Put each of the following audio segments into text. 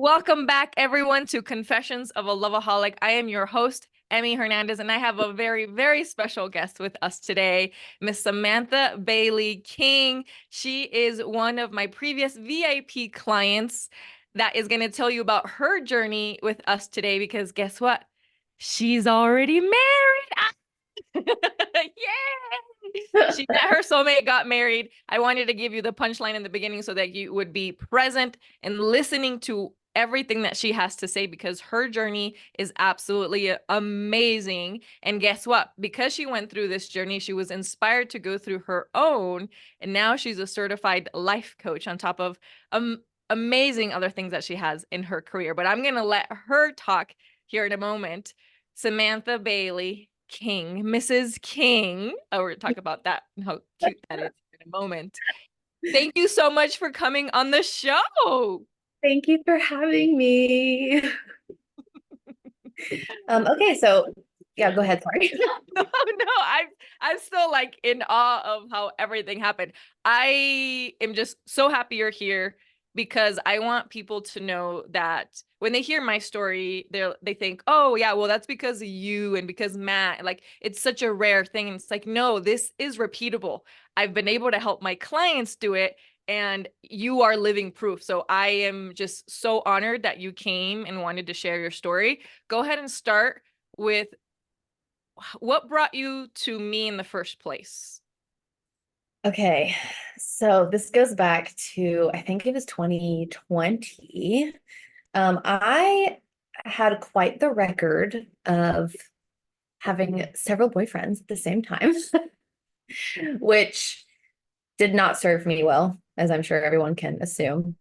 Welcome back, everyone, to Confessions of a Loveaholic. I am your host, Emmy Hernandez, and I have a very, very special guest with us today, Miss Samantha Bailey King. She is one of my previous VIP clients that is going to tell you about her journey with us today because guess what? She's already married. Ah! Yay! She met her soulmate, got married. I wanted to give you the punchline in the beginning so that you would be present and listening to everything that she has to say because her journey is absolutely amazing. And guess what? Because she went through this journey, she was inspired to go through her own. And now she's a certified life coach on top of amazing other things that she has in her career. But I'm going to let her talk here in a moment. Samantha Bailey King, Mrs. King. Oh, we're going to talk about that and how cute that is in a moment. Thank you so much for coming on the show. Thank you for having me. Okay, so yeah, go ahead. Sorry. No, I'm still like in awe of how everything happened. I am just so happy you're here because I want people to know that when they hear my story, they think, oh yeah, well that's because of you and because Matt, like it's such a rare thing. And it's like, no, this is repeatable. I've been able to help my clients do it. And you are living proof. So I am just so honored that you came and wanted to share your story. Go ahead and start with what brought you to me in the first place? Okay, so this goes back to I think it was 2020. I had quite the record of having several boyfriends at the same time, which did not serve me well, as I'm sure everyone can assume.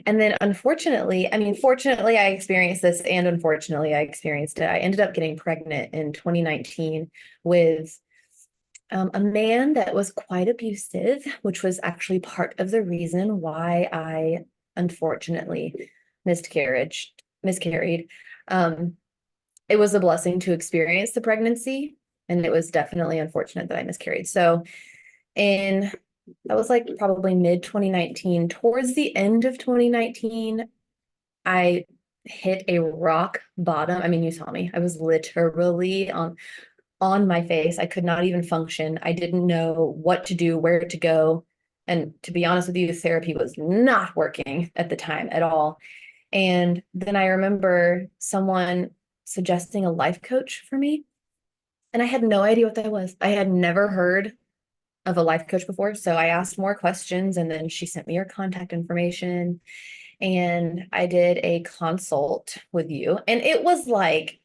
And then unfortunately, I mean, fortunately, I experienced this, and unfortunately, I experienced it. I ended up getting pregnant in 2019 with a man that was quite abusive, which was actually part of the reason why I unfortunately miscarried. Um, it was a blessing to experience the pregnancy, and it was definitely unfortunate that I miscarried. So in that was like probably mid 2019. Towards the end of 2019, I hit a rock bottom. I mean, you saw me. I was literally on my face. I could not even function. I didn't know what to do, where to go. And to be honest with you, therapy was not working at the time at all. And then I remember someone suggesting a life coach for me. And I had no idea what that was. I had never heard of a life coach before. So I asked more questions and then she sent me her contact information and I did a consult with you. And it was like,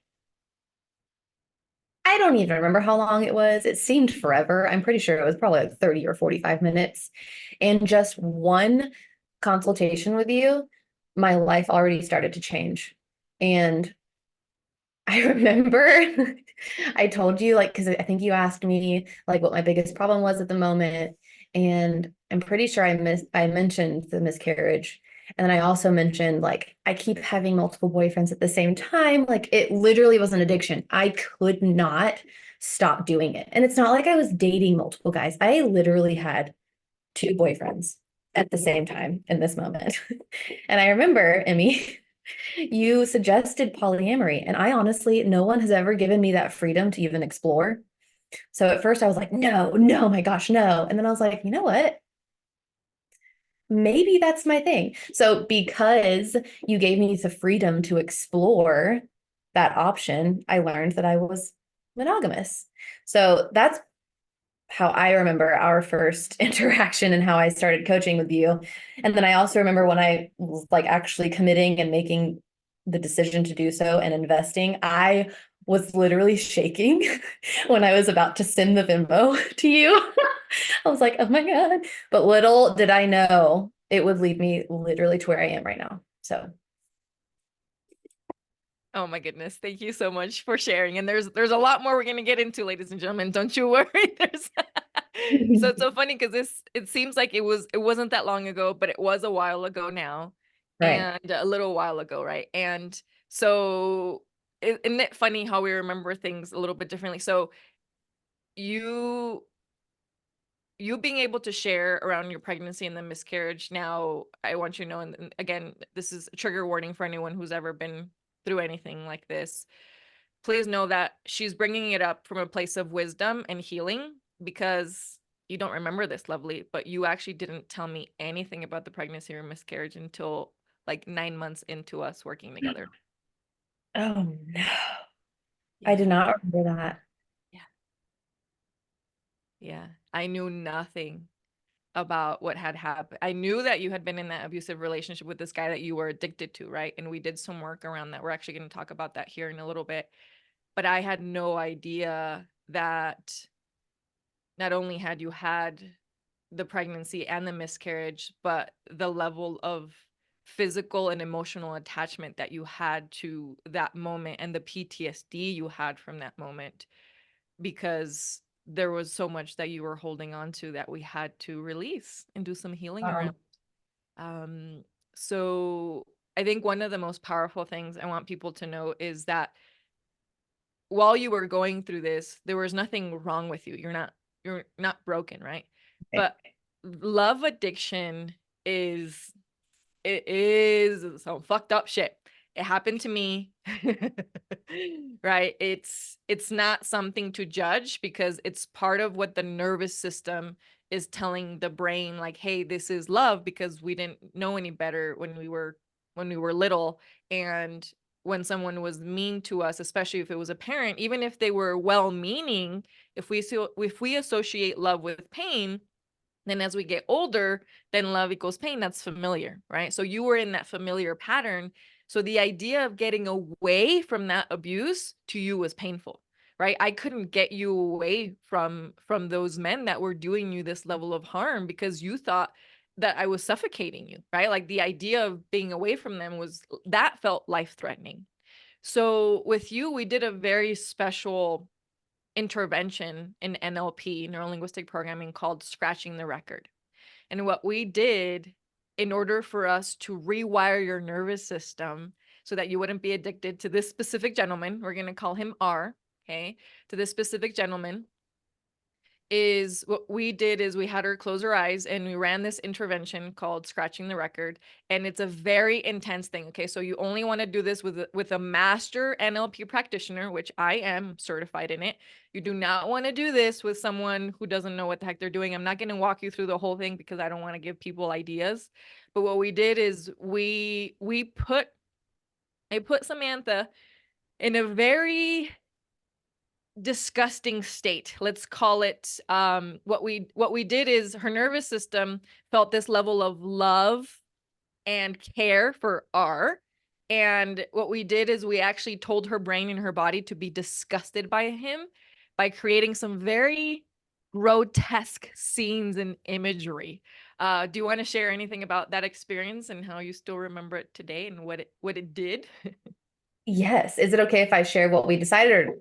I don't even remember how long it was. It seemed forever. I'm pretty sure it was probably like 30 or 45 minutes. And just one consultation with you, my life already started to change. And I remember I told you, like, because I think you asked me like what my biggest problem was at the moment. And I'm pretty sure I mentioned the miscarriage. And then I also mentioned like I keep having multiple boyfriends at the same time. Like it literally was an addiction. I could not stop doing it. And it's not like I was dating multiple guys. I literally had two boyfriends at the same time in this moment. And I remember, Emmy, you suggested polyamory, and I honestly, no one has ever given me that freedom to even explore. So at first I was like, no, no, my gosh, no. And then I was like, you know what? Maybe that's my thing. So because you gave me the freedom to explore that option, I learned that I was monogamous. So that's how I remember our first interaction and how I started coaching with you. And then I also remember when I was like actually committing and making the decision to do so and investing, I was literally shaking when I was about to send the Venmo to you. I was like, oh my God. But little did I know it would lead me literally to where I am right now. So Oh my goodness. Thank you so much for sharing. And there's a lot more we're gonna get into, ladies and gentlemen. Don't you worry. There's so it's so funny because it seems like it wasn't that long ago, but it was a while ago now. right. And a little while ago, right? And so isn't it funny how we remember things a little bit differently? So you you being able to share around your pregnancy and the miscarriage. Now, I want you to know, and again, this is a trigger warning for anyone who's ever been through anything like this. Please know that she's bringing it up from a place of wisdom and healing, because you don't remember this, Lovely, but you actually didn't tell me anything about the pregnancy or miscarriage until like 9 months into us working together. Oh no. I Yeah. did not remember that. Yeah. Yeah. I knew nothing about what had happened. I knew that you had been in that abusive relationship with this guy that you were addicted to, right? And we did some work around that. We're actually going to talk about that here in a little bit. But I had no idea that not only had you had the pregnancy and the miscarriage, but the level of physical and emotional attachment that you had to that moment and the PTSD you had from that moment, because there was so much that you were holding on to that we had to release and do some healing around. Um, so I think one of the most powerful things I want people to know is that while you were going through this, there was nothing wrong with you. You're not broken, right? Okay. But love addiction is it is some fucked up shit. It happened to me. Right? It's not something to judge, because it's part of what the nervous system is telling the brain, like, hey, this is love, because we didn't know any better when we were little. And when someone was mean to us, especially if it was a parent, even if they were well-meaning, if we associate love with pain, then as we get older, then love equals pain. That's familiar, right? So you were in that familiar pattern. So the idea of getting away from that abuse to you was painful, right? I couldn't get you away from those men that were doing you this level of harm, because you thought that I was suffocating you, right? Like the idea of being away from them that felt life-threatening. So with you, we did a very special intervention in NLP, neuro linguistic programming, called scratching the record. And what we did, in order for us to rewire your nervous system so that you wouldn't be addicted to this specific gentleman, we're going to call him R, okay, to this specific gentleman, is what we did is we had her close her eyes and we ran this intervention called scratching the record. And it's a very intense thing. Okay. So you only want to do this with a master NLP practitioner, which I am certified in it. You do not want to do this with someone who doesn't know what the heck they're doing. I'm not going to walk you through the whole thing because I don't want to give people ideas. But what we did is I put Samantha in a very disgusting state, let's call it. What we did is her nervous system felt this level of love and care for R. And what we did is we actually told her brain and her body to be disgusted by him by creating some very grotesque scenes and imagery. Do you want to share anything about that experience and how you still remember it today and what it did? Yes. Is it okay if I share what we decided? Or...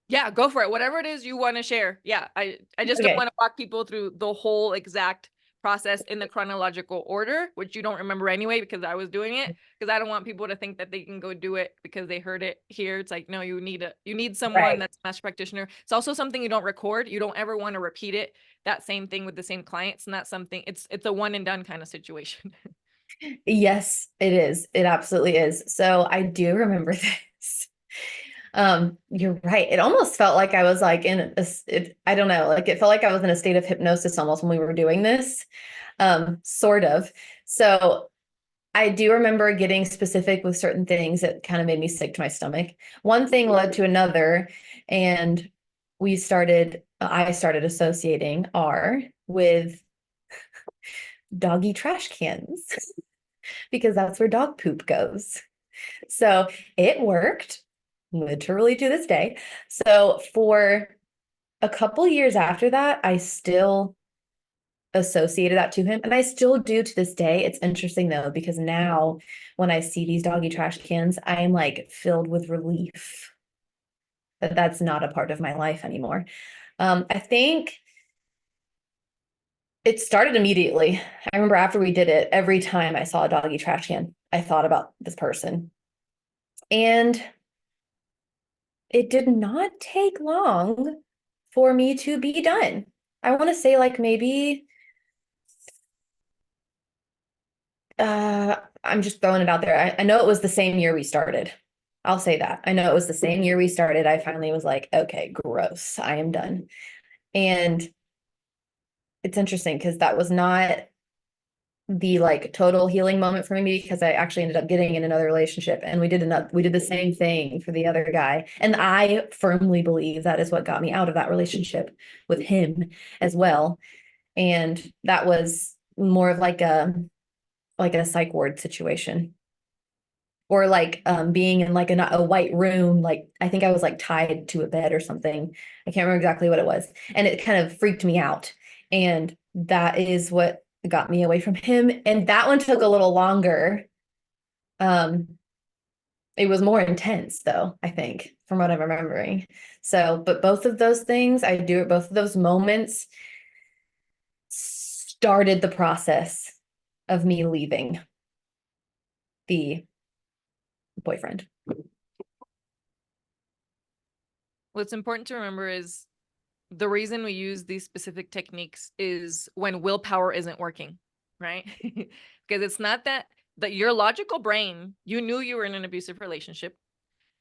Yeah, go for it. Whatever it is you want to share. Yeah, I just don't Okay. want to walk people through the whole exact process in the chronological order, which you don't remember anyway because I was doing it. Because I don't want people to think that they can go do it because they heard it here. It's like, no, you need someone Right. that's a master practitioner. It's also something you don't record. You don't ever want to repeat it, that same thing with the same clients. And that's something, it's a one and done kind of situation. Yes, it is. It absolutely is. So I do remember this. You're right. It almost felt like I was like I don't know, like it felt like I was in a state of hypnosis almost when we were doing this. Sort of. So I do remember getting specific with certain things that kind of made me sick to my stomach. One thing led to another, and I started associating R with doggy trash cans because that's where dog poop goes. So it worked literally to this day. So for a couple years after that, I still associated that to him. And I still do to this day. It's interesting though, because now when I see these doggy trash cans, I'm like filled with relief that that's not a part of my life anymore. I think it started immediately. I remember after we did it, every time I saw a doggy trash can, I thought about this person. And it did not take long for me to be done. I want to say like maybe I'm just throwing it out there. I know it was the same year we started. I'll say that. I know it was the same year we started. I finally was like, okay, gross. I am done. And it's interesting because that was not the like total healing moment for me because I actually ended up getting in another relationship and we did the same thing for the other guy. And I firmly believe that is what got me out of that relationship with him as well. And that was more of like a psych ward situation. Or like being in like a white room, like I think I was like tied to a bed or something. I can't remember exactly what it was. And it kind of freaked me out. And that is what got me away from him. And that one took a little longer. Um, it was more intense though, I think, from what I'm remembering. So, but both of those things, I do it, both of those moments started the process of me leaving the boyfriend. What's important to remember is the reason we use these specific techniques is when willpower isn't working, right? Because it's not that your logical brain, you knew you were in an abusive relationship,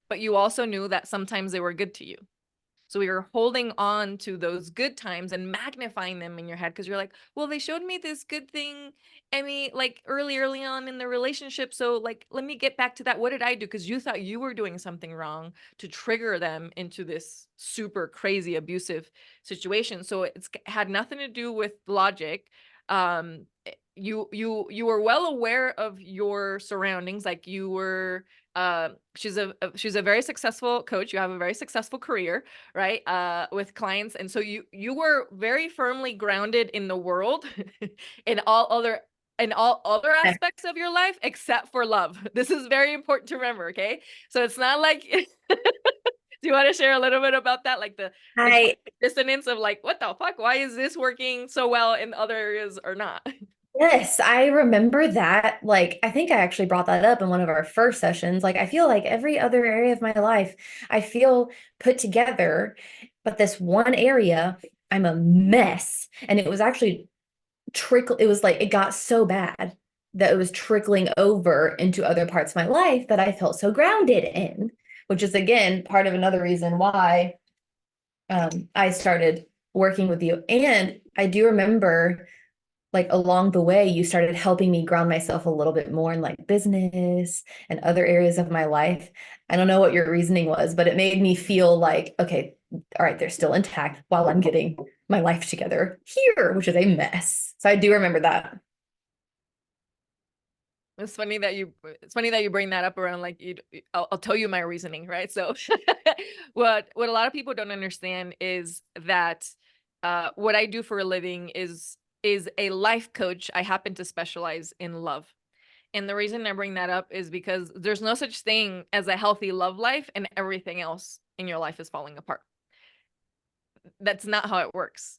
but you also knew that sometimes they were good to you. So you're holding on to those good times and magnifying them in your head because you're like, well, they showed me this good thing, Emmy, like early on in the relationship. So like, let me get back to that. What did I do? Because you thought you were doing something wrong to trigger them into this super crazy abusive situation. So it's had nothing to do with logic. You were well aware of your surroundings, like you were she's a very successful coach. You have a very successful career, right? With clients. And so you were very firmly grounded in the world in all other aspects of your life except for love. This is very important to remember, okay? So it's not like do you want to share a little bit about that? Like the I dissonance of like, what the fuck? Why is this working so well in other areas or not? Yes, I remember that. Like, I think I actually brought that up in one of our first sessions. Like, I feel like every other area of my life, I feel put together, but this one area, I'm a mess. And it was actually it was like it got so bad that it was trickling over into other parts of my life that I felt so grounded in, which is again part of another reason why I started working with you. And I do remember like along the way, you started helping me ground myself a little bit more in like business and other areas of my life. I don't know what your reasoning was, but it made me feel like, okay, all right, they're still intact while I'm getting my life together here, which is a mess. So I do remember that. It's funny that you bring that up around like I'll tell you my reasoning, right? So what a lot of people don't understand is that what I do for a living is a life coach. I happen to specialize in love. And the reason I bring that up is because there's no such thing as a healthy love life and everything else in your life is falling apart. That's not how it works.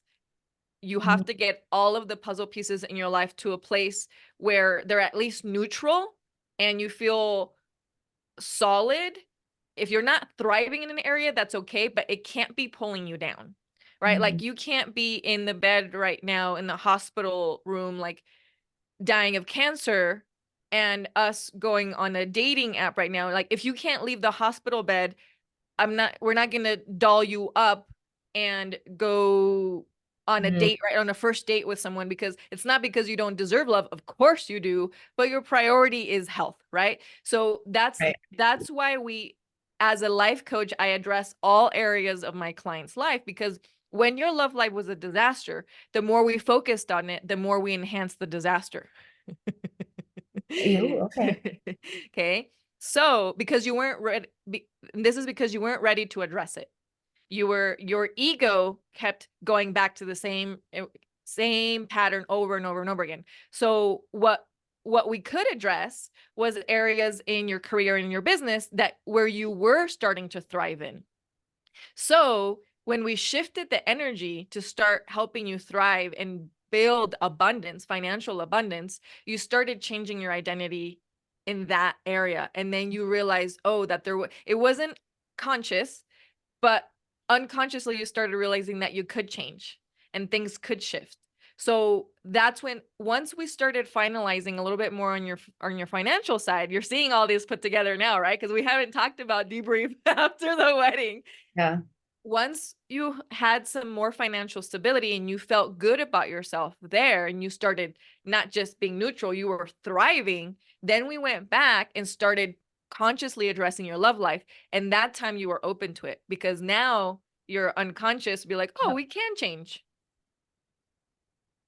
You have to get all of the puzzle pieces in your life to a place where they're at least neutral and you feel solid. If you're not thriving in an area, that's okay, but it can't be pulling you down, right? Mhm. Like you can't be in the bed right now in the hospital room, like dying of cancer, and us going on a dating app right now. Like if you can't leave the hospital bed, we're not going to doll you up and go on a Mhm. date, right? On a first date with someone, because it's not because you don't deserve love. Of course you do, but your priority is health, right? So Right. that's why as a life coach, I address all areas of my client's life, because when your love life was a disaster, the more we focused on it, the more we enhanced the disaster. Ew, okay. Okay. So, because you weren't ready, this is because you weren't ready to address it. Your ego kept going back to the same pattern over and over and over again. So what we could address was areas in your career and in your business that where you were starting to thrive in. So when we shifted the energy to start helping you thrive and build abundance, financial abundance, you started changing your identity in that area. And then you realized, oh, that it wasn't conscious, but unconsciously you started realizing that you could change. and things could shift. So that's when, once we started finalizing a little bit more on your financial side, you're seeing all this put together now, right? Because we haven't talked about debrief after the wedding. Yeah. Once you had some more financial stability and you felt good about yourself there, and you started not just being neutral, you were thriving, then we went back and started consciously addressing your love life. And that time you were open to it, because now you're unconscious, be like, oh, we can change.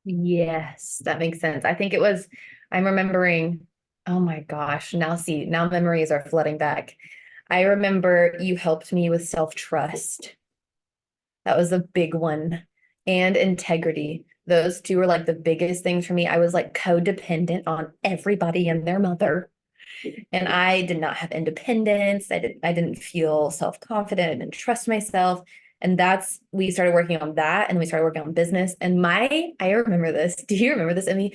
Yes, that makes sense. I think it was, I'm remembering, oh my gosh, now see, now memories are flooding back. I remember you helped me with self-trust. That was a big one. And integrity. Those two were like the biggest things for me. I was like codependent on everybody and their mother. And I did not have independence. I didn't feel self-confident. I didn't trust myself. And we started working on that, and we started working on business. And I remember this. Do you remember this, Emmy?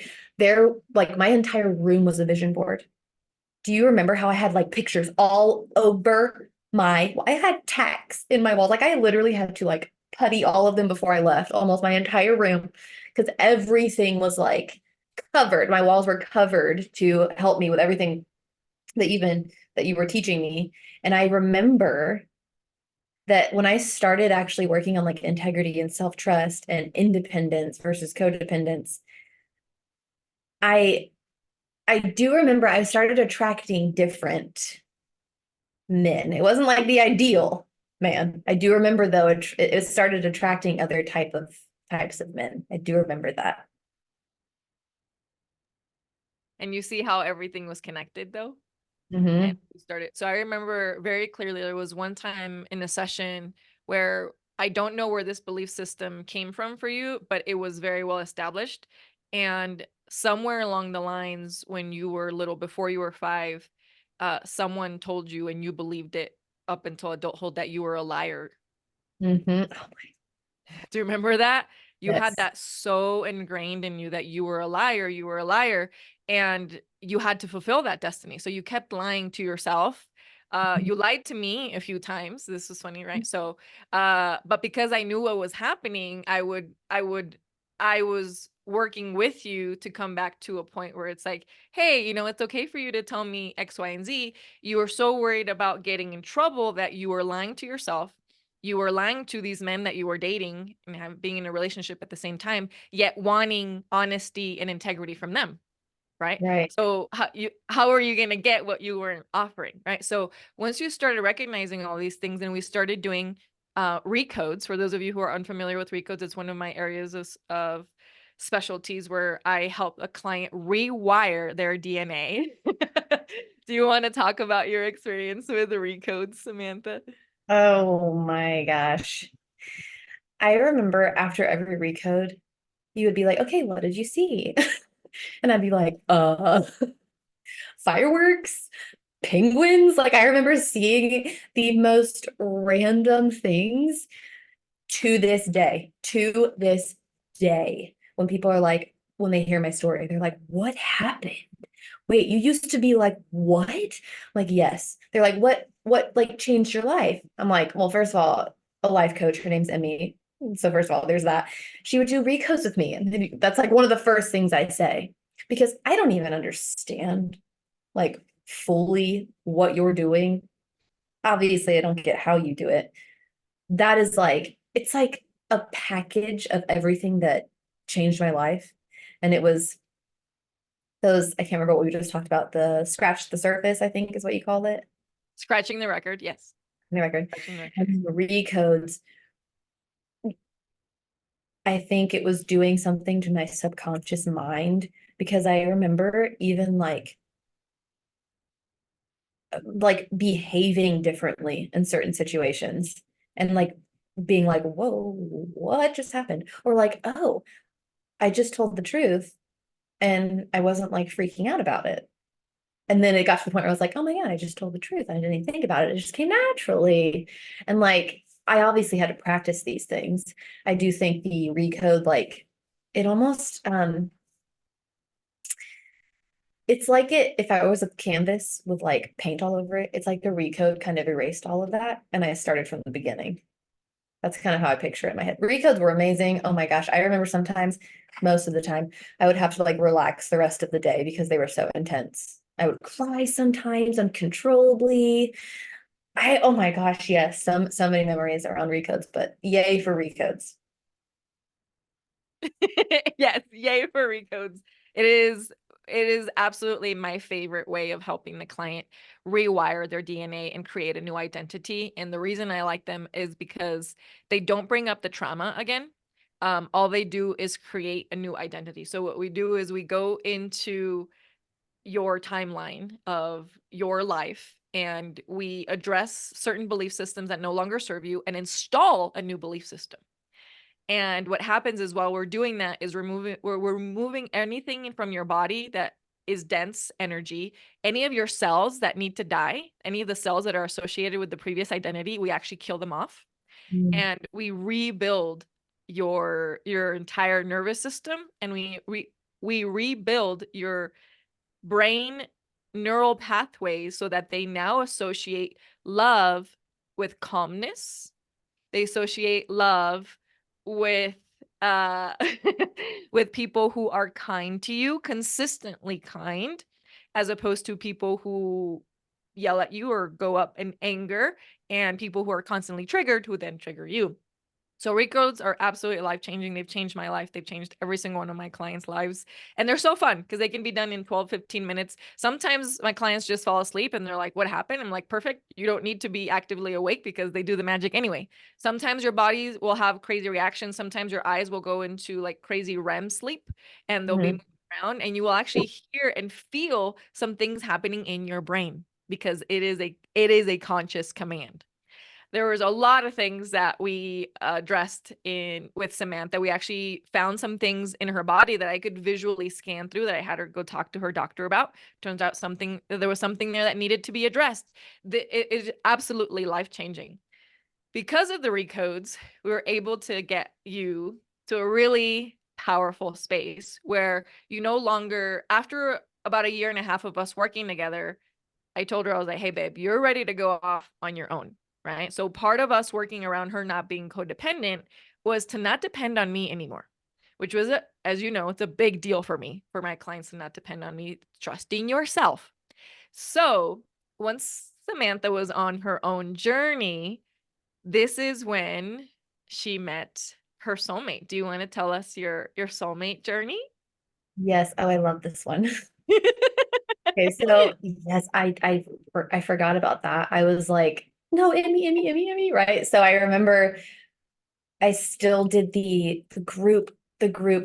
Like my entire room was a vision board. Do you remember how I had like pictures all over I had tacks in my walls. Like I literally had to like putty all of them before I left, almost my entire room, because everything was like covered. My walls were covered to help me with everything that you were teaching me. And I remember that when I started actually working on like integrity and self-trust and independence versus codependence, I I do remember I started attracting different men. It wasn't like the ideal man. I do remember though it started attracting other types of men. I do remember that. And you see how everything was connected though. And Hmm. we started. So I remember very clearly there was one time in a session where, I don't know where this belief system came from for you, but it was very well established. And somewhere along the lines, when you were little, before you were 5, someone told you, and you believed it up until adulthood, that you were a liar. Hmm. Do you remember that? You had Yes. that so ingrained in you that you were a liar, you were a liar, and you had to fulfill that destiny. So you kept lying to yourself. You lied to me a few times. This was funny, right? So, but because I knew what was happening, I was working with you to come back to a point where it's like, hey, it's okay for you to tell me X, Y, and Z. You were so worried about getting in trouble that you were lying to yourself. You were lying to these men that you were dating and being in a relationship at the same time, yet wanting honesty and integrity from them, right? Right. So how are you going to get what you weren't offering, right? So once you started recognizing all these things, and we started doing recodes. For those of you who are unfamiliar with recodes, it's one of my areas of specialties where I help a client rewire their DNA. Do you want to talk about your experience with the recodes, Samantha? Oh my gosh. I remember after every recode, you would be like, okay, what did you see? And I'd be like, fireworks, penguins. Like I remember seeing the most random things to this day, when people are like, when they hear my story, they're like, what happened? Wait, you used to be like, what? Like, yes. They're like, what like changed your life? I'm like, well, first of all, a life coach, her name's Emmy. So first of all, there's that. She would do recodes with me. And then that's like one of the first things I say, because I don't even understand like fully what you're doing. Obviously, I don't get how you do it. That is like, it's like a package of everything that changed my life. And it was I can't remember what we just talked about, the scratch the surface, I think is what you called it. Scratching the record, yes. The record. Scratching the record. And the recodes, I think it was doing something to my subconscious mind, because I remember even like behaving differently in certain situations, and like being like, whoa, what just happened? Or like, oh, I just told the truth and I wasn't like freaking out about it. And then it got to the point where I was like, oh my God, I just told the truth. I didn't even think about it. It just came naturally. And like, I obviously had to practice these things. I do think the recode, like, it almost, it's like if I was a canvas with like paint all over it, it's like the recode kind of erased all of that. And I started from the beginning. That's kind of how I picture it in my head. Recodes were amazing. Oh my gosh. I remember sometimes, most of the time, I would have to like relax the rest of the day because they were so intense. I would cry sometimes uncontrollably. Oh my gosh, yes, so many memories around recodes, but yay for recodes. Yes, yay for recodes. It is absolutely my favorite way of helping the client rewire their DNA and create a new identity. And the reason I like them is because they don't bring up the trauma again. All they do is create a new identity. So what we do is we go into your timeline of your life and we address certain belief systems that no longer serve you and install a new belief system. And what happens is while we're doing that is we're removing anything from your body that is dense energy, any of your cells that need to die, any of the cells that are associated with the previous identity, we actually kill them off Mm. and we rebuild your entire nervous system and we rebuild your brain neural pathways so that they now associate love with calmness. They associate love with uh with people who are kind to you, consistently kind, as opposed to people who yell at you or go up in anger, and people who are constantly triggered who then trigger you. So recodes are absolutely life-changing. They've changed my life. They've changed every single one of my clients' lives. And they're so fun because they can be done in 12, 15 minutes. Sometimes my clients just fall asleep and they're like, what happened? I'm like, perfect. You don't need to be actively awake because they do the magic anyway. Sometimes your body will have crazy reactions. Sometimes your eyes will go into like crazy REM sleep and they'll be Mhm. moving around and you will actually hear and feel some things happening in your brain because it is a conscious command. There was a lot of things that we addressed in with Samantha. We actually found some things in her body that I could visually scan through that I had her go talk to her doctor about. Turns out there was something there that needed to be addressed. It is absolutely life-changing. Because of the recodes, we were able to get you to a really powerful space where you no longer, after about a year and a half of us working together, I told her, I was like, hey, babe, you're ready to go off on your own, right? So part of us working around her not being codependent was to not depend on me anymore, which was, as you know, it's a big deal for me, for my clients to not depend on me, trusting yourself. So once Samantha was on her own journey, this is when she met her soulmate. Do you want to tell us your soulmate journey? Yes, oh, I love this one. Okay, so yes, I forgot about that. I was like, no, Emmy, Emmy, Emmy, Emmy, right? So I remember I still did the group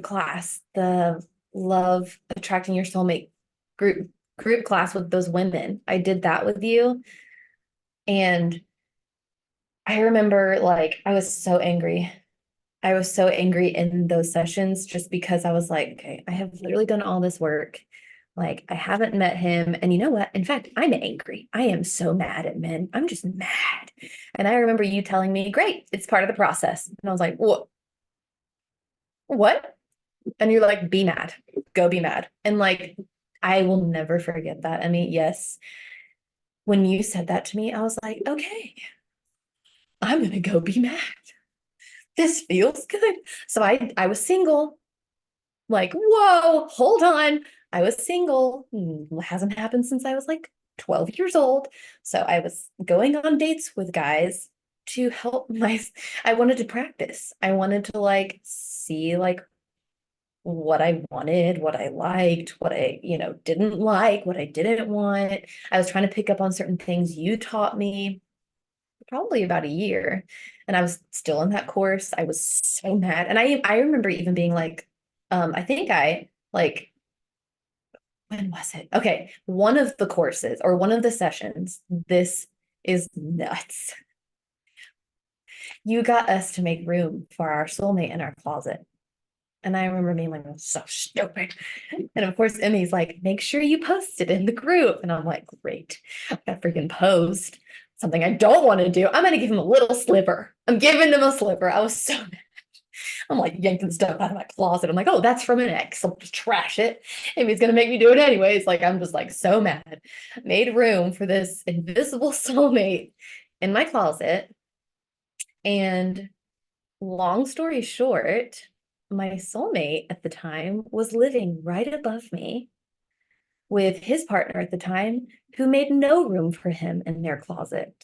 class, the love attracting your soulmate group class with those women. I did that with you. And I remember like I was so angry. I was so angry in those sessions just because I was like, okay, I have literally done all this work. Like, I haven't met him. And you know what? In fact, I'm angry. I am so mad at men. I'm just mad. And I remember you telling me, great, it's part of the process. And I was like, what? What? And you're like, be mad, go be mad. And like, I will never forget that. I mean, yes, when you said that to me, I was like, okay, I'm gonna go be mad. This feels good. So I was single. Like, whoa, hold on. I was single. Hasn't happened since I was like 12 years old. So I was going on dates with guys to help I wanted to practice. I wanted to like see like what I wanted, what I liked, what I, didn't like, what I didn't want. I was trying to pick up on certain things you taught me probably about a year. And I was still in that course. I was so mad. And I remember even being like, I think I like, when was it? Okay, one of the courses or one of the sessions, this is nuts. You got us to make room for our soulmate in our closet. And I remember being like, that's so stupid. And of course, Emmy's like, make sure you post it in the group. And I'm like, great. I got freaking post something I don't want to do. I'm going to give him a little sliver. I'm giving him a sliver. I was so mad. I'm like yanking stuff out of my closet. I'm like, oh, that's from an ex. I'll just trash it. Emmy's going to make me do it anyways. Like, I'm just like so mad. Made room for this invisible soulmate in my closet. And long story short, my soulmate at the time was living right above me with his partner at the time, who made no room for him in their closet.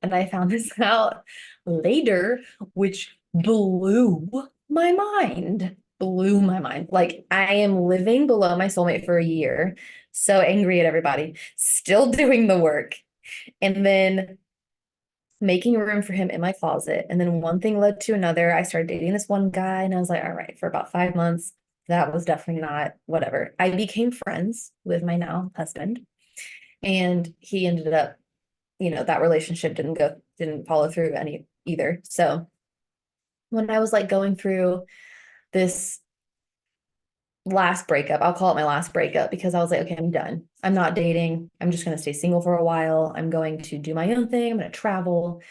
And I found this out later, which blew my mind. Blew my mind. Like, I am living below my soulmate for a year, so angry at everybody, still doing the work, and then making room for him in my closet. And then one thing led to another. I started dating this one guy, and I was like, all right, for about 5 months, that was definitely not whatever. I became friends with my now husband, and he ended up, that relationship didn't follow through any either. So when I was like going through this last breakup, I'll call it my last breakup, because I was like, okay, I'm done. I'm not dating. I'm just going to stay single for a while. I'm going to do my own thing. I'm going to travel.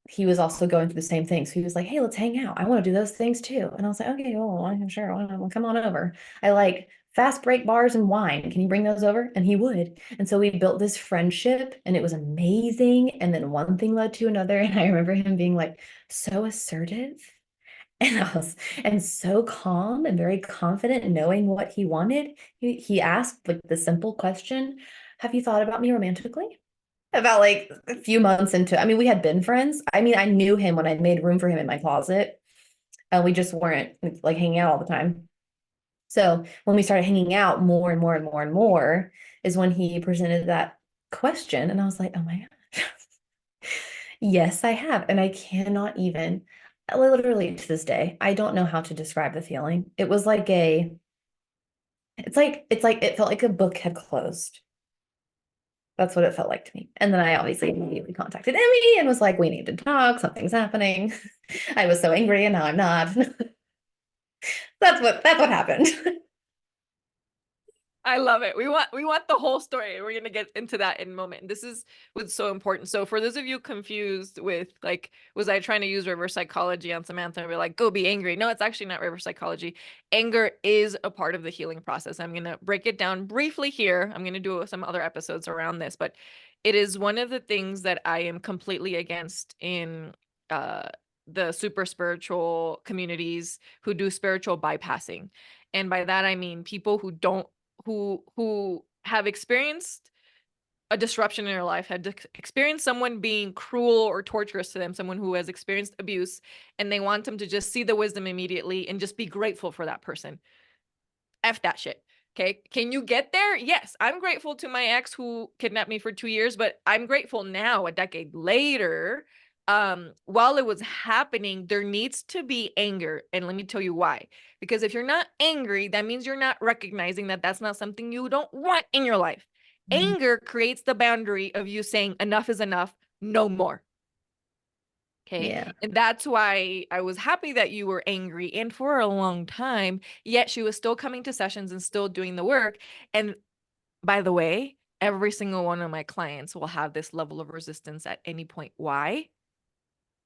He was also going through the same thing. So he was like, hey, let's hang out. I want to do those things too. And I was like, okay, well, I'm sure. Well, come on over. I like fast break bars and wine. Can you bring those over? And he would. And so we built this friendship, and it was amazing. And then one thing led to another. And I remember him being like so assertive and so calm and very confident in knowing what he wanted. He asked like the simple question, have you thought about me romantically? About like a few months into, I mean, we had been friends. I mean, I knew him when I made room for him in my closet. We just weren't like hanging out all the time. So when we started hanging out more and more and more and more is when he presented that question. And I was like, oh my God. Yes, I have. And I cannot even, literally to this day, I don't know how to describe the feeling. It was like it felt like a book had closed. That's what it felt like to me. And then I obviously immediately contacted Emmy and was like, we need to talk. Something's happening. I was so angry and now I'm not. That's what happened. I love it. We want the whole story. We're gonna get into that in a moment. This is what's so important. So for those of you confused with like, was I trying to use reverse psychology on Samantha? And we're like, go be angry. No, it's actually not reverse psychology. Anger is a part of the healing process. I'm gonna break it down briefly here. I'm gonna do some other episodes around this, but it is one of the things that I am completely against in the super spiritual communities who do spiritual bypassing. And by that I mean people who have experienced a disruption in their life, had experienced someone being cruel or torturous to them, someone who has experienced abuse, and they want them to just see the wisdom immediately and just be grateful for that person. F that shit. Okay. Can you get there? Yes. I'm grateful to my ex who kidnapped me for 2 years, but I'm grateful now, a decade later. While it was happening, there needs to be anger. And let me tell you why. Because if you're not angry, that means you're not recognizing that that's not something you don't want in your life. Anger creates the boundary of you saying enough is enough, no more. Okay. Yeah. And that's why I was happy that you were angry and for a long time, yet she was still coming to sessions and still doing the work. And by the way, every single one of my clients will have this level of resistance at any point. Why?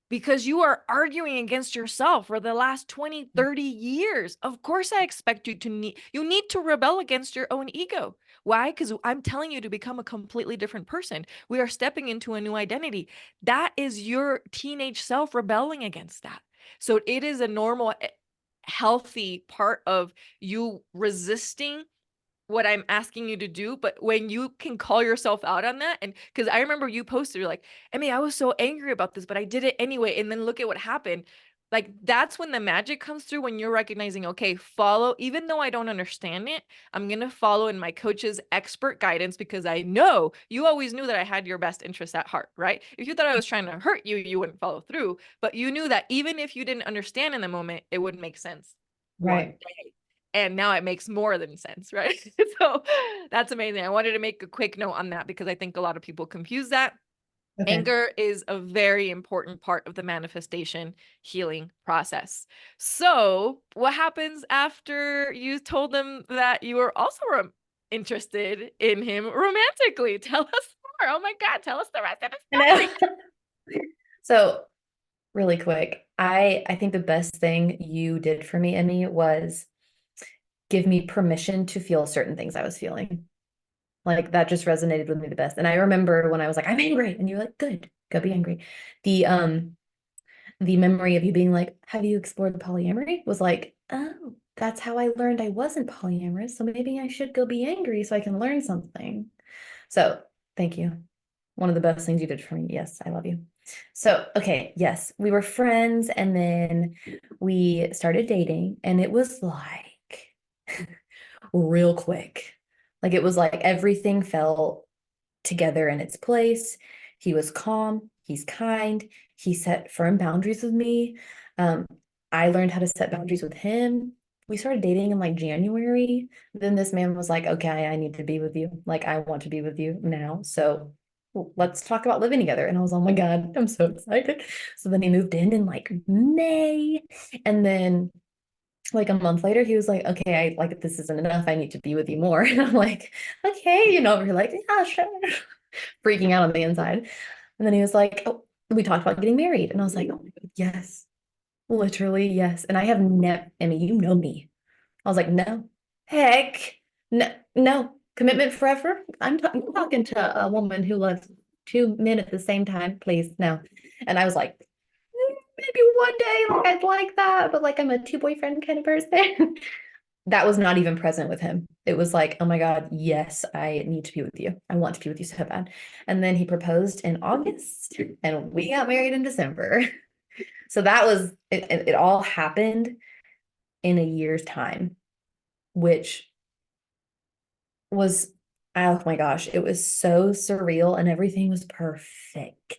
Because you are arguing against yourself for the last 20, 30 years. Of course, I expect you need to rebel against your own ego. Why? Because I'm telling you to become a completely different person. We are stepping into a new identity. That is your teenage self rebelling against that. So it is a normal, healthy part of you resisting what I'm asking you to do. But when you can call yourself out on that, and because I remember you posted, you're like, Emmy, I was so angry about this, but I did it anyway. And then look at what happened. Like, that's when the magic comes through, when you're recognizing, okay, follow, even though I don't understand it, I'm going to follow in my coach's expert guidance, because I know you always knew that I had your best interests at heart, right? If you thought I was trying to hurt you, you wouldn't follow through. But you knew that even if you didn't understand in the moment, it would make sense one Right. day. And now it makes more than sense, right? So that's amazing. I wanted to make a quick note on that because I think a lot of people confuse that. Okay. Anger is a very important part of the manifestation healing process. So what happens after you told them that you were also interested in him romantically? Tell us more. Oh my God, tell us the rest of the I story. know. So really quick, I think the best thing you did for me, Emmy, was give me permission to feel certain things I was feeling. Like, that just resonated with me the best. And I remember when I was like, I'm angry, and you're like, good, go be angry. The the memory of you being like, have you explored polyamory? Was like, oh, that's how I learned I wasn't polyamorous. So maybe I should go be angry so I can learn something. So thank you. One of the best things you did for me. Yes, I love you. So, okay, yes, we were friends and then we started dating, and it was like real quick. Like it was like everything fell together in its place. He was calm, he's kind, he set firm boundaries with me. Um, I learned how to set boundaries with him. We started dating in like January. Then this man was like, okay, I need to be with you. Like, I want to be with you now. So let's talk about living together. And I was, oh my God, I'm so excited. So then he moved in like May. And then like a month later, he was like, okay, I like this isn't enough. I need to be with you more. And I'm like, okay, we're like, yeah, sure. Freaking out on the inside. And then he was like, oh, we talked about getting married. And I was like, oh my God, yes, literally, yes. And I have never, Emmy, you know me. I was like, no, heck, no, no, commitment forever. I'm talking to a woman who loves two men at the same time, please, no. And I was like, maybe one day, like I'd like that, but like I'm a two boyfriend kind of person. That was not even present with him. It was like, oh my God, yes, I need to be with you. I want to be with you so bad. And then he proposed in August and we got married in December. So that was it all happened in a year's time, which was, oh my gosh, it was so surreal and everything was perfect.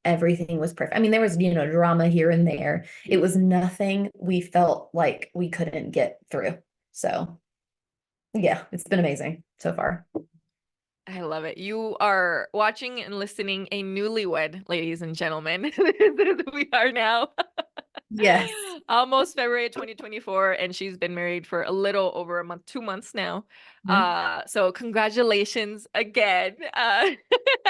Everything was perfect. I mean, there was, drama here and there. It was nothing we felt like we couldn't get through. So yeah, it's been amazing so far. I love it. You are watching and listening a newlywed, ladies and gentlemen. This is who we are now. Yes. Almost February 2024, and she's been married for a little over a month, 2 months now. Mhm. So congratulations again. I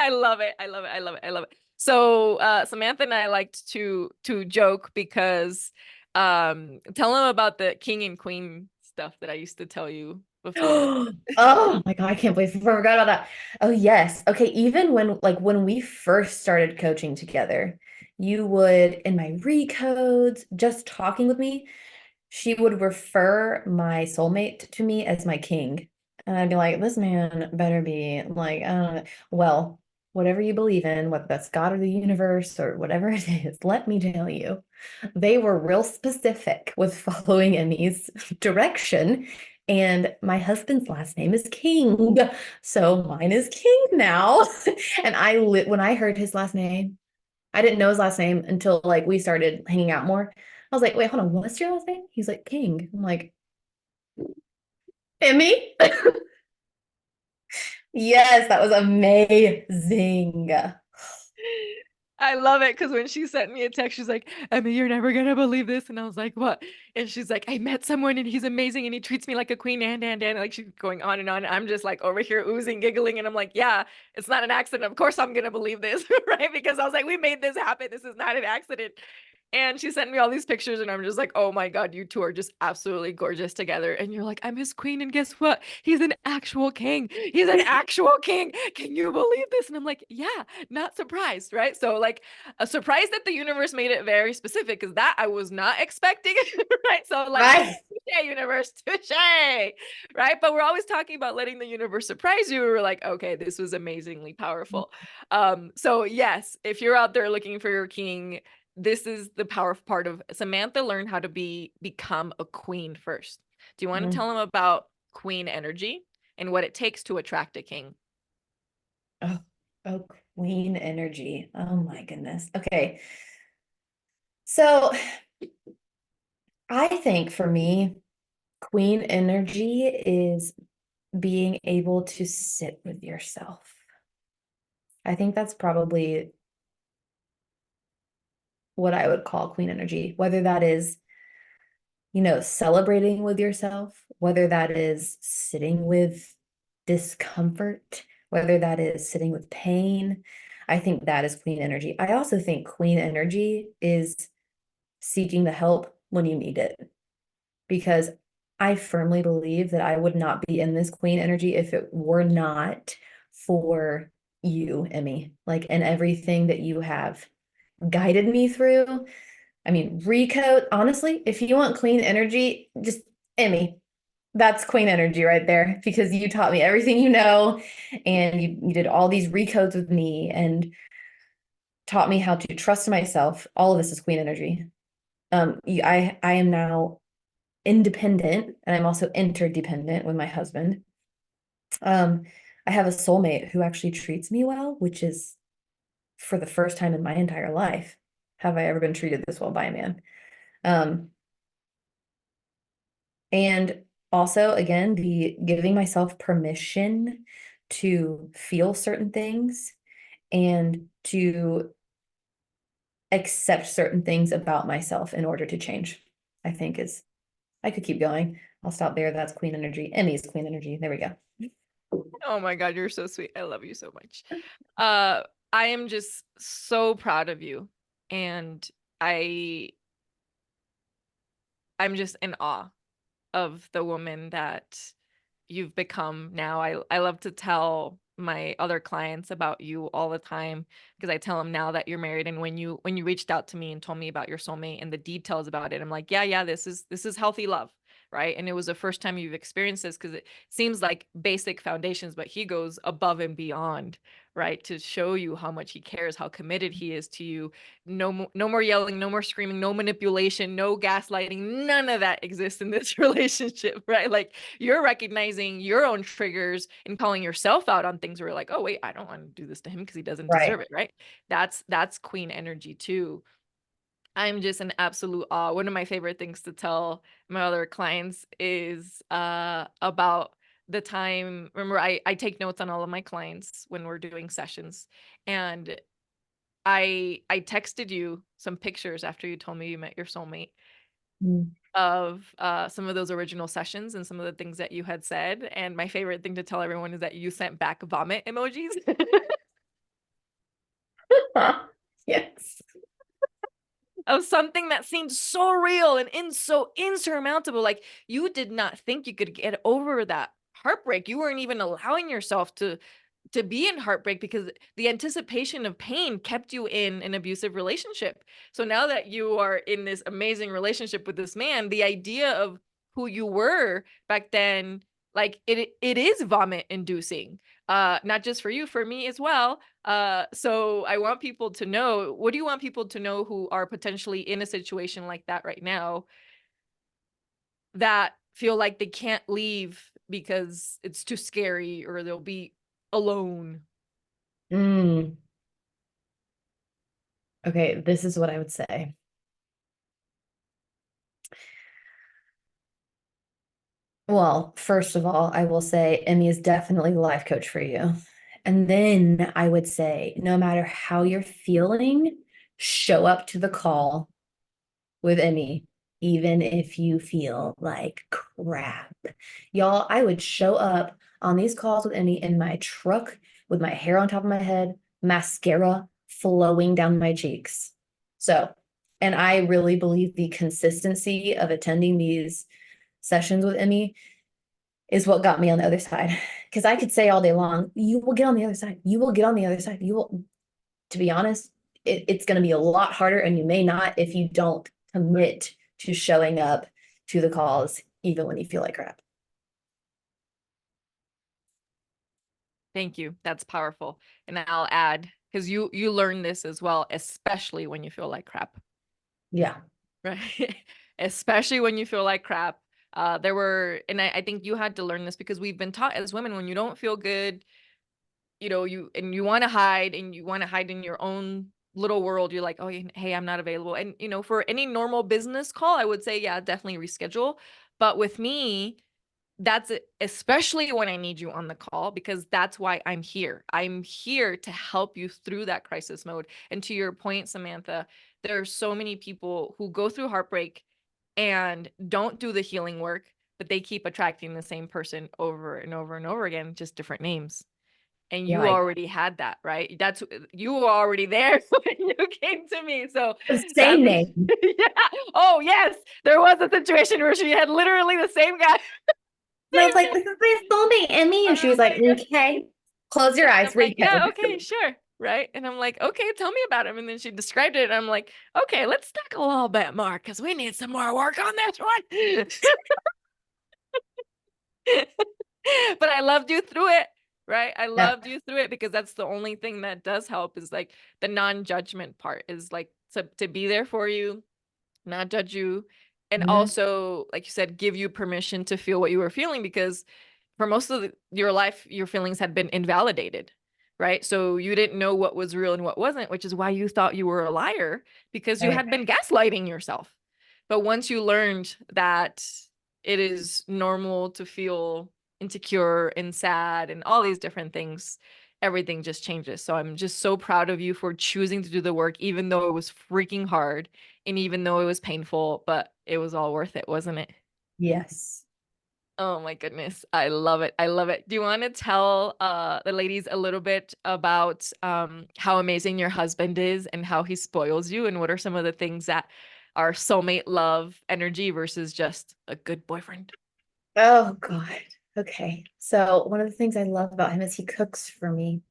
love it. I love it. I love it. I love it. So Samantha and I liked to joke because tell them about the king and queen stuff that I used to tell you before. Oh my God, I can't believe I forgot about that. Oh yes. Okay, even when we first started coaching together, you would in my recodes, just talking with me, she would refer my soulmate to me as my king. And I'd be like, this man better be like, well, whatever you believe in, whether that's God or the universe or whatever it is, let me tell you, they were real specific with following Emmy's direction. And my husband's last name is King. So mine is King now. And when I heard his last name, I didn't know his last name until like we started hanging out more. I was like, wait, hold on, what's your last name? He's like, King. I'm like, Emmy? Yes, that was amazing. I love it because when she sent me a text, she's like, Emmy, you're never gonna believe this. And I was like, what? And she's like, I met someone and he's amazing and he treats me like a queen and like she's going on and on. I'm just like over here oozing, giggling, and I'm like, yeah, it's not an accident. Of course I'm gonna believe this, right? Because I was like, we made this happen. This is not an accident. And she sent me all these pictures, and I'm just like, oh my God, you two are just absolutely gorgeous together. And you're like, I'm his queen, and guess what? He's an actual king. He's an actual king. Can you believe this? And I'm like, yeah, not surprised, right? So like a surprise that the universe made it very specific because that I was not expecting, right? So like, Right. touche, universe, touche, right? But we're always talking about letting the universe surprise you. We're like, okay, this was amazingly powerful. So yes, if you're out there looking for your king, this is the powerful part of Samantha learned how to become a queen first. Do you want to Mhm. tell them about queen energy and what it takes to attract a king? Oh, oh, queen energy. Oh my goodness. Okay. So I think for me, queen energy is being able to sit with yourself. I think that's probably what I would call queen energy, whether that is, celebrating with yourself, whether that is sitting with discomfort, whether that is sitting with pain. I think that is queen energy. I also think queen energy is seeking the help when you need it, because I firmly believe that I would not be in this queen energy if it were not for you, Emmy, like, and everything that you have guided me through. I mean, Recode, honestly, if you want clean energy, just Emmy. That's queen energy right there because you taught me everything you know, and you did all these recodes with me and taught me how to trust myself. All of this is queen energy. I am now independent and I'm also interdependent with my husband. Um, I have a soulmate who actually treats me well, which is for the first time in my entire life have I ever been treated this well by a man. Um, and also, again, the giving myself permission to feel certain things and to accept certain things about myself in order to change, I think is, I could keep going. I'll stop there. That's queen energy. Emmy's queen energy. There we go. Oh my God, you're so sweet. I love you so much. Uh, I am just so proud of you. And I I'm just in awe of the woman that you've become now. I love to tell my other clients about you all the time because I tell them now that you're married, and when you reached out to me and told me about your soulmate and the details about it, I'm like, yeah, this is healthy love, right? And it was the first time you've experienced this because it seems like basic foundations, but he goes above and beyond, right, to show you how much he cares, how committed he is to you. No more yelling, no more screaming, no manipulation, no gaslighting. None of that exists in this relationship, right? Like you're recognizing your own triggers and calling yourself out on things where you're like, oh wait, I don't want to do this to him because he doesn't Right. deserve it, right? That's queen energy too. I'm just in absolute awe. One of my favorite things to tell my other clients is about the time. Remember, I take notes on all of my clients when we're doing sessions, and I texted you some pictures after you told me you met your soulmate Mm. of some of those original sessions and some of the things that you had said. And my favorite thing to tell everyone is that you sent back vomit emojis Yes. of something that seemed so real and so insurmountable. Like you did not think you could get over that heartbreak. You weren't even allowing yourself to be in heartbreak because the anticipation of pain kept you in an abusive relationship. So now that you are in this amazing relationship with this man, the idea of who you were back then, like it is vomit inducing. Not just for you, for me as well. So I want people to know, what do you want people to know who are potentially in a situation like that right now, that feel like they can't leave because it's too scary or they'll be alone? Mm. Okay, this is what I would say. Well, first of all, I will say Emmy is definitely the life coach for you. And then I would say, no matter how you're feeling, show up to the call with Emmy, even if you feel like crap. Y'all, I would show up on these calls with Emmy in my truck with my hair on top of my head, mascara flowing down my cheeks. So, and I really believe the consistency of attending these sessions with Emmy is what got me on the other side. Because I could say all day long, you will get on the other side. You will get on the other side. You will, to be honest, it's going to be a lot harder, and you may not if you don't commit to showing up to the calls, even when you feel like crap. Thank you. That's powerful. And I'll add, because you learn this as well, especially when you feel like crap, Yeah. right? Especially when you feel like crap. There were, and I think you had to learn this because we've been taught as women, when you don't feel good, you want to hide, and you want to hide in your own little world. You're like, oh, hey, I'm not available. And, for any normal business call, I would say, yeah, definitely reschedule. But with me, that's it, especially when I need you on the call, because that's why I'm here. I'm here to help you through that crisis mode. And to your point, Samantha, there are so many people who go through heartbreak and don't do the healing work, but they keep attracting the same person over and over and over again, just different names. And you Like already had that, right? You were already there when you came to me. So the that's same name. yeah. Oh yes, there was a situation where she had literally the same guy. And I was Same like, this is my soulmate, Emmy. And she Oh was like, my God. okay, close your And I'm eyes, like, recode. yeah, okay, sure. right? And I'm like, okay, tell me about him. And then she described it. And I'm like, okay, let's talk a little bit more because we need some more work on this one. But I loved you through it, right? I Yeah. loved you through it because that's the only thing that does help is like the non-judgment part is like to be there for you, not judge you, and Mhm. also, like you said, give you permission to feel what you were feeling because for most of your life, your feelings had been invalidated, right? So you didn't know what was real and what wasn't, which is why you thought you were a liar because you Right. had been gaslighting yourself. But once you learned that it is normal to feel insecure and sad and all these different things, everything just changes. So I'm just so proud of you for choosing to do the work, even though it was freaking hard and even though it was painful, but it was all worth it, wasn't it? Yes. Oh my goodness. I love it. I love it. Do you want to tell the ladies a little bit about how amazing your husband is and how he spoils you and what are some of the things that are soulmate love energy versus just a good boyfriend? Oh God. Okay. So one of the things I love about him is he cooks for me.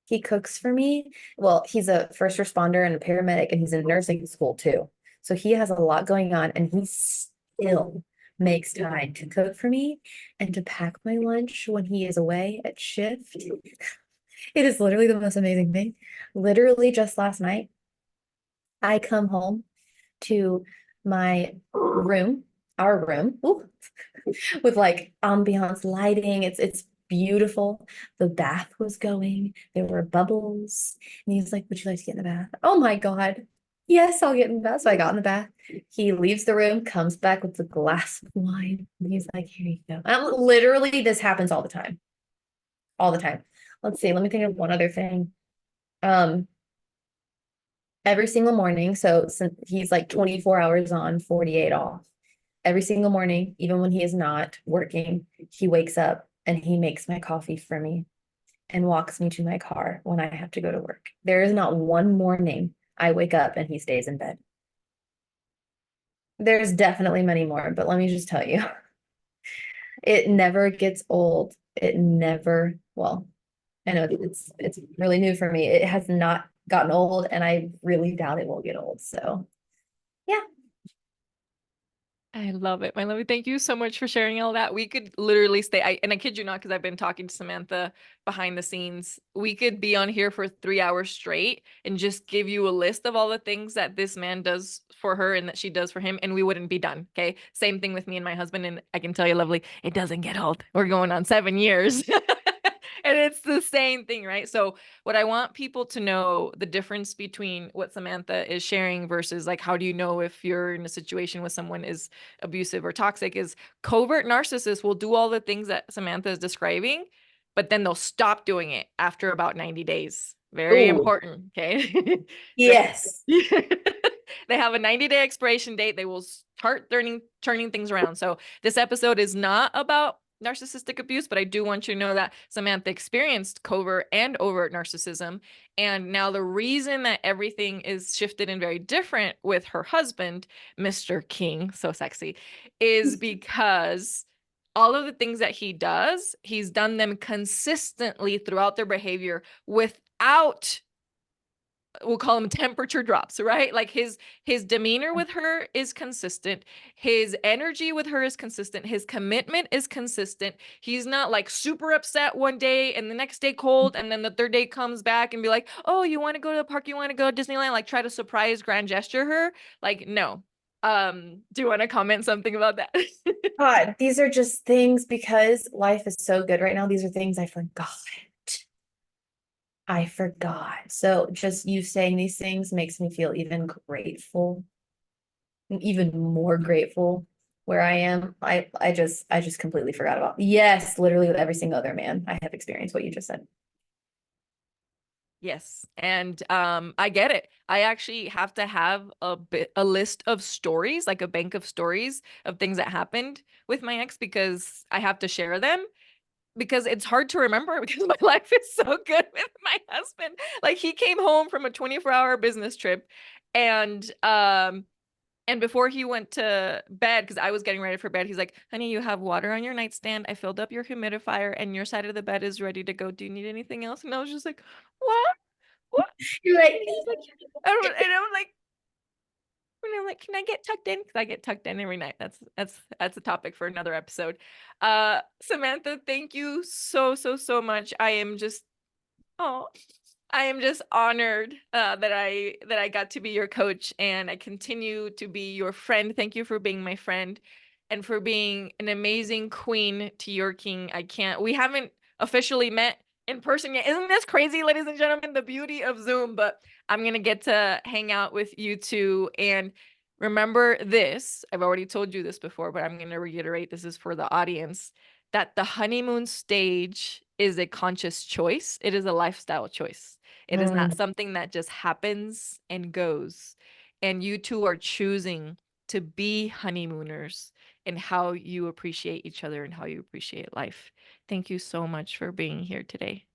He cooks for me. Well, he's a first responder and a paramedic, and he's in nursing school too. So he has a lot going on, and he still makes time to cook for me and to pack my lunch when he is away at shift. It is literally the most amazing thing. Literally, just last night, I come home to my room, our room, ooh, with like ambiance lighting. It's beautiful. The bath was going. There were bubbles. And he's like, "Would you like to get in the bath?" Oh my God. Yes, I'll get in the bath. So I got in the bath. He leaves the room, comes back with a glass of wine. And he's like, "Here you go." Literally, this happens all the time. All the time. Let's see. Let me think of one other thing. Um, every single morning. So since he's like 24 hours on, 48 off. Every single morning, even when he is not working, he wakes up and he makes my coffee for me and walks me to my car when I have to go to work. There is not one morning I wake up and he stays in bed. There's definitely many more, but let me just tell you, it never gets old. It never, well, I know it's really new for me. It has not gotten old, and I really doubt it will get old. So yeah. I love it. My lovely. Thank you so much for sharing all that. We could literally stay, and I kid you not, because I've been talking to Samantha behind the scenes. We could be on here for 3 hours straight and just give you a list of all the things that this man does for her and that she does for him, and we wouldn't be done. Okay. Same thing with me and my husband. And I can tell you, lovely, it doesn't get old. We're going on 7 years. And it's the same thing, right? So what I want people to know the difference between what Samantha is sharing versus like how do you know if you're in a situation with someone is abusive or toxic is covert narcissists will do all the things that Samantha is describing, but then they'll stop doing it after about 90 days. Very Oh, important, okay? They're yes. they have a 90-day expiration date. They will start turning things around. So this episode is not about narcissistic abuse, but I do want you to know that Samantha experienced covert and overt narcissism. And now the reason that everything is shifted and very different with her husband, Mr. King, so sexy, is because all of the things that he does, he's done them consistently throughout their behavior without, we'll call them temperature drops, right? Like his demeanor with her is consistent, his energy with her is consistent, his commitment is consistent. He's not like super upset one day and the next day cold, and then the third day comes back and be like, "Oh, you want to go to the park, you want to go to Disneyland," like try to surprise grand gesture her. Like, no. Do you want to comment something about that? God, these are just things because life is so good right now. These are things I forgot. I forgot. So just you saying these things makes me feel even grateful, even more grateful where I am. I just completely forgot about. Yes, literally with every single other man I have experienced what you just said. Yes. And I get it. I actually have to have a list of stories, like a bank of stories of things that happened with my ex because I have to share them because it's hard to remember because my life is so good with my husband. Like he came home from a 24-hour business trip and And before he went to bed, because I was getting ready for bed, he's like, honey, you have water on your nightstand. I filled up your humidifier and your side of the bed is ready to go. Do you need anything else? And I was just like, what? What? You're like, And he's like, and I'm like, can I get tucked in? Because I get tucked in every night. That's a topic for another episode. Samantha, thank you so much. Oh, I am just honored that I got to be your coach and I continue to be your friend. Thank you for being my friend and for being an amazing queen to your king. We haven't officially met in person yet. Isn't this crazy, ladies and gentlemen? The beauty of Zoom, but I'm going to get to hang out with you two. And remember this, I've already told you this before, but I'm going to reiterate, this is for the audience, that the honeymoon stage is a conscious choice. It is a lifestyle choice. It is not something that just happens and goes. And you two are choosing to be honeymooners in how you appreciate each other and how you appreciate life. Thank you so much for being here today.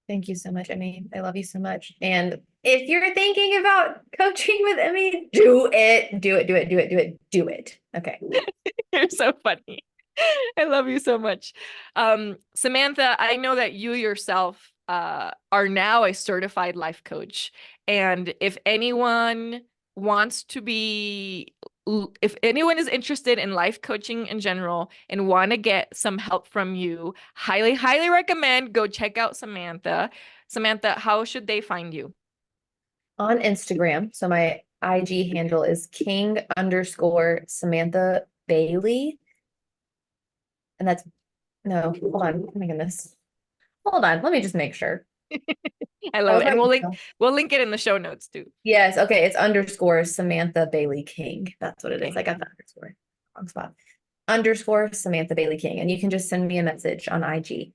thank you so much, Emmy. I love you so much. And if you're thinking about coaching with Emmy, do it, do it, do it, do it, do it, do it. Okay. You're so funny. I love you so much. Samantha, I know that you yourself are now a certified life coach. And if anyone wants to be, if anyone is interested in life coaching in general and want to get some help from you, highly recommend go check out Samantha. Samantha, how should they find you? On Instagram. So my IG handle is king_Samantha Bailey. And that's no, hold on. Oh my goodness. Hold on. Let me just make sure. I love it. And we'll link it in the show notes too. Yes, okay. It's _Samantha Bailey King. That's what it is. I got the underscore. Wrong spot. _Samantha Bailey King. And you can just send me a message on IG.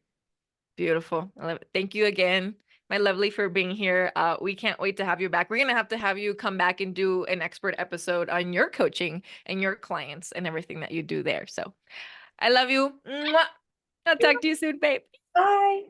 Beautiful. I love it. Thank you again, my lovely, for being here. We can't wait to have you back. We're gonna have you come back and do an expert episode on your coaching and your clients and everything that you do there. So I love you. Mwah. I'll talk to you soon, babe. Bye.